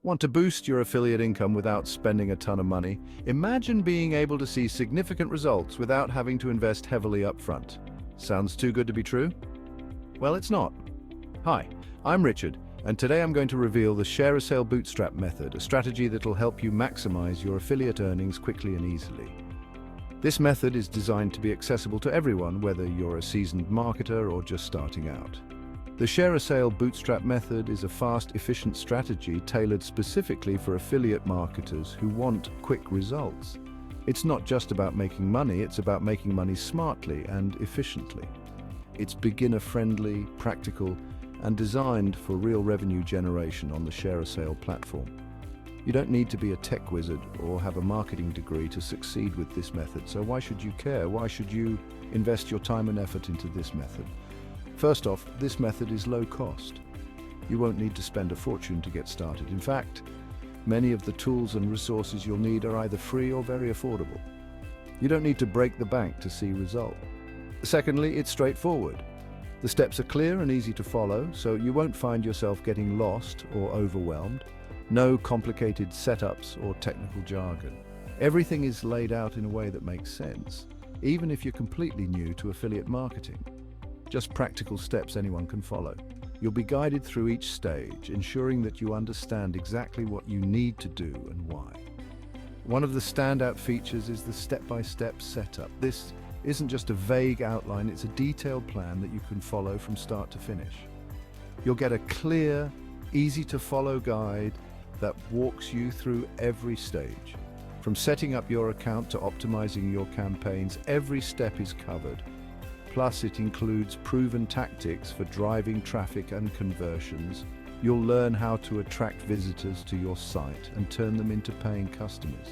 Want to boost your affiliate income without spending a ton of money? Imagine being able to see significant results without having to invest heavily up front. Sounds too good to be true? Well, it's not. Hi, I'm Richard, and today I'm going to reveal the ShareASale Bootstrap Method, a strategy that'll help you maximize your affiliate earnings quickly and easily. This method is designed to be accessible to everyone, whether you're a seasoned marketer or just starting out. The ShareASale Bootstrap Method is a fast, efficient strategy tailored specifically for affiliate marketers who want quick results. It's not just about making money, it's about making money smartly and efficiently. It's beginner-friendly, practical, and designed for real revenue generation on the ShareASale platform. You don't need to be a tech wizard or have a marketing degree to succeed with this method, so why should you care? Why should you invest your time and effort into this method? First off, this method is low cost. You won't need to spend a fortune to get started. In fact, many of the tools and resources you'll need are either free or very affordable. You don't need to break the bank to see results. Secondly, it's straightforward. The steps are clear and easy to follow, so you won't find yourself getting lost or overwhelmed. No complicated setups or technical jargon. Everything is laid out in a way that makes sense, even if you're completely new to affiliate marketing. Just practical steps anyone can follow. You'll be guided through each stage, ensuring that you understand exactly what you need to do and why. One of the standout features is the step-by-step setup. This isn't just a vague outline, it's a detailed plan that you can follow from start to finish. You'll get a clear, easy-to-follow guide that walks you through every stage. From setting up your account to optimizing your campaigns, every step is covered. Plus, it includes proven tactics for driving traffic and conversions. You'll learn how to attract visitors to your site and turn them into paying customers.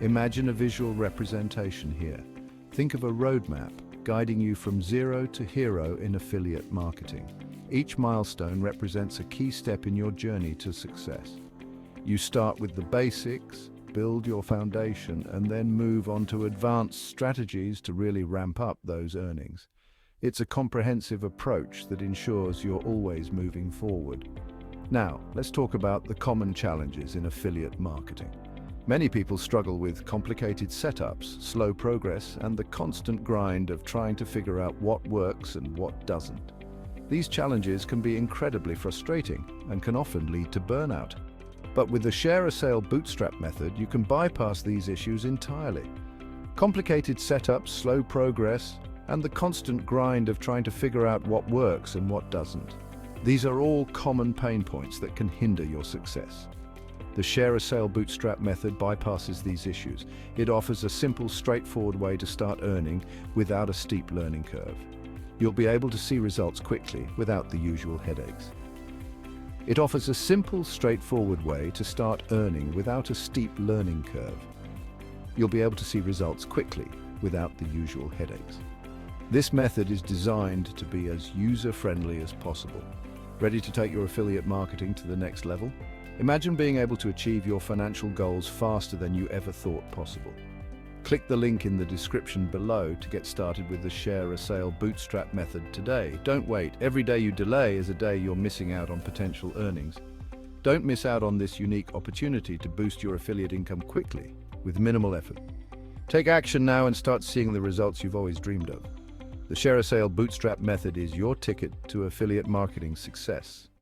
Imagine a visual representation here. Think of a roadmap guiding you from zero to hero in affiliate marketing. Each milestone represents a key step in your journey to success. You start with the basics, build your foundation, and then move on to advanced strategies to really ramp up those earnings. It's a comprehensive approach that ensures you're always moving forward. Now, let's talk about the common challenges in affiliate marketing. Many people struggle with complicated setups, slow progress, and the constant grind of trying to figure out what works and what doesn't. These challenges can be incredibly frustrating and can often lead to burnout. But with the ShareASale Bootstrap Method, you can bypass these issues entirely. Complicated setups, slow progress, and the constant grind of trying to figure out what works and what doesn't. These are all common pain points that can hinder your success. The ShareASale Bootstrap Method bypasses these issues. It offers a simple, straightforward way to start earning without a steep learning curve. You'll be able to see results quickly without the usual headaches. It offers a simple, straightforward way to start earning without a steep learning curve. You'll be able to see results quickly without the usual headaches. This method is designed to be as user-friendly as possible. Ready to take your affiliate marketing to the next level? Imagine being able to achieve your financial goals faster than you ever thought possible. Click the link in the description below to get started with the ShareASale Bootstrap Method today. Don't wait. Every day you delay is a day you're missing out on potential earnings. Don't miss out on this unique opportunity to boost your affiliate income quickly with minimal effort. Take action now and start seeing the results you've always dreamed of. The ShareASale Bootstrap Method is your ticket to affiliate marketing success.